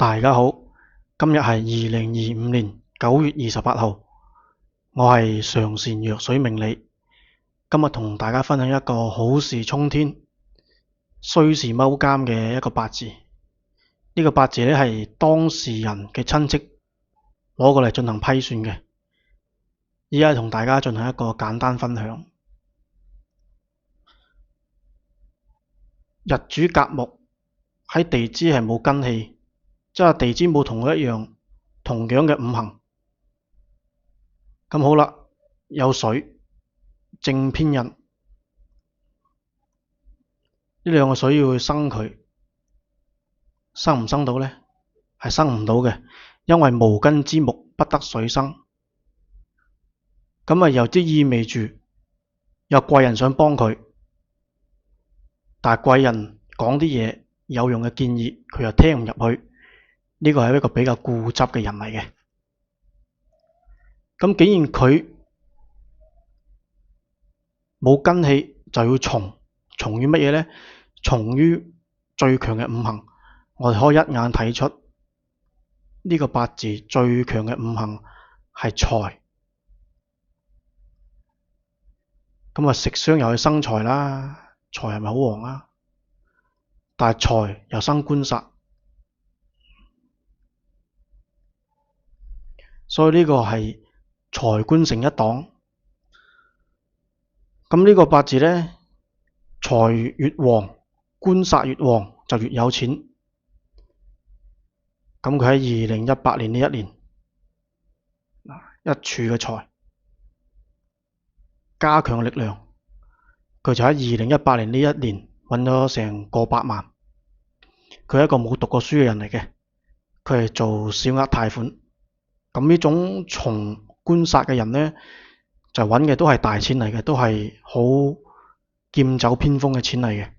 大家好，今日係2025年9月28號，我係上善若水命理，今日同大家分享一個好事沖天、衰事踎監嘅一個八字。呢個八字呢係當事人嘅親戚攞過嚟進行批算嘅，依家同大家進行一個簡單分享。日主甲木喺地支係冇根氣。即係地支冇同佢一樣同樣嘅五行，咁好啦，有水正偏印，呢兩個水要去生佢，生唔生到呢？係生唔到嘅，因為無根之木不得水生，咁啊又即意味住有貴人想幫佢，但係貴人講啲嘢有用嘅建議，佢又聽唔入去。呢個係一個比較固執嘅人嚟嘅，咁既然佢冇根氣，就要從於乜嘢呢？從於最強嘅五行，我哋可以一眼睇出呢個八字最強嘅五行係財，咁啊食傷又去生財啦，財係咪好旺啊？但係財又生官煞。所以呢個係財官成一黨，咁呢個八字呢，財越旺，官煞越旺就越有錢。咁佢喺2018年呢一年，一柱嘅財加強力量，佢就喺2018年呢一年揾咗成過百萬。佢係一個冇讀過書嘅人嚟嘅，佢係做小額貸款。咁呢種從官煞嘅人呢，就揾嘅都係大錢嚟嘅，都係好劍走偏鋒嘅錢嚟嘅。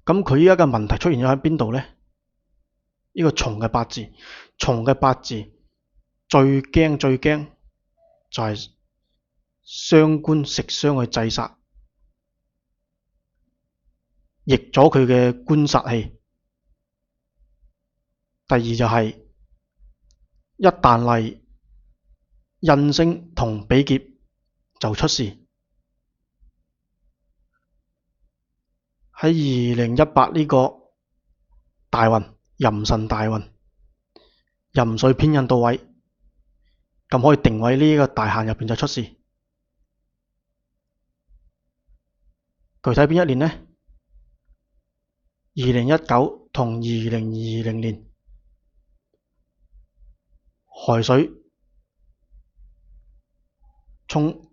咁佢依家嘅問題出現咗喺邊度呢？呢個從嘅八字，從嘅八字最驚就係傷官食傷去制殺，逆咗佢嘅官煞氣。第二就係一旦嚟印星同比劫就出事。喺2018呢個大運，壬辰大運，壬水偏印到位，咁可以定位呢個大限入邊就出事。具體邊一年呢？2019同2020年。亥水沖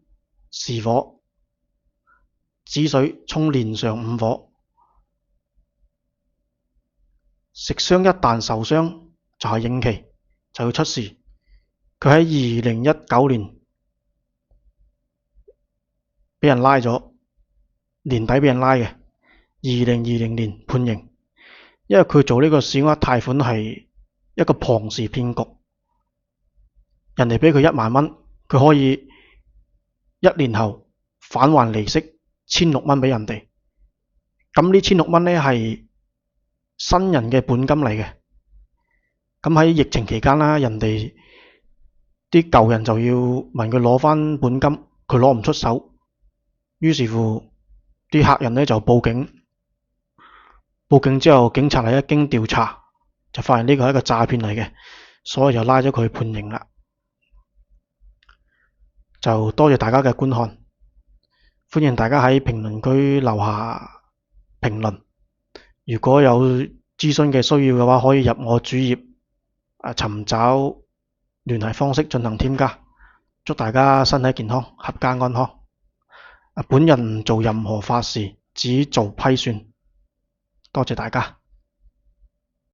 巳火，子水沖年上午火，食傷一旦受傷就係應期，就要出事。佢喺2019年俾人拉咗，年底俾人拉嘅，2020年判刑，因為佢做呢個小額貸款係一個龐氏騙局。人哋俾佢1萬蚊，佢可以1年後返還利息1600蚊俾人哋。咁呢1600蚊呢係新人嘅本金嚟嘅。咁喺疫情期間啦，人哋啲舊人就要問佢攞返本金，佢攞唔出手，於是乎啲客人呢就報警。報警之後，警察係一經調查就發現呢個係一個詐騙嚟嘅，所以就拉咗佢判刑啦。就多謝大家嘅觀看，歡迎大家喺評論區留下評論。如果有諮詢嘅需要嘅話，可以入我主頁尋找聯繫方式進行添加。祝大家身體健康，合家安康。本人唔做任何法事，只做批算。多謝大家。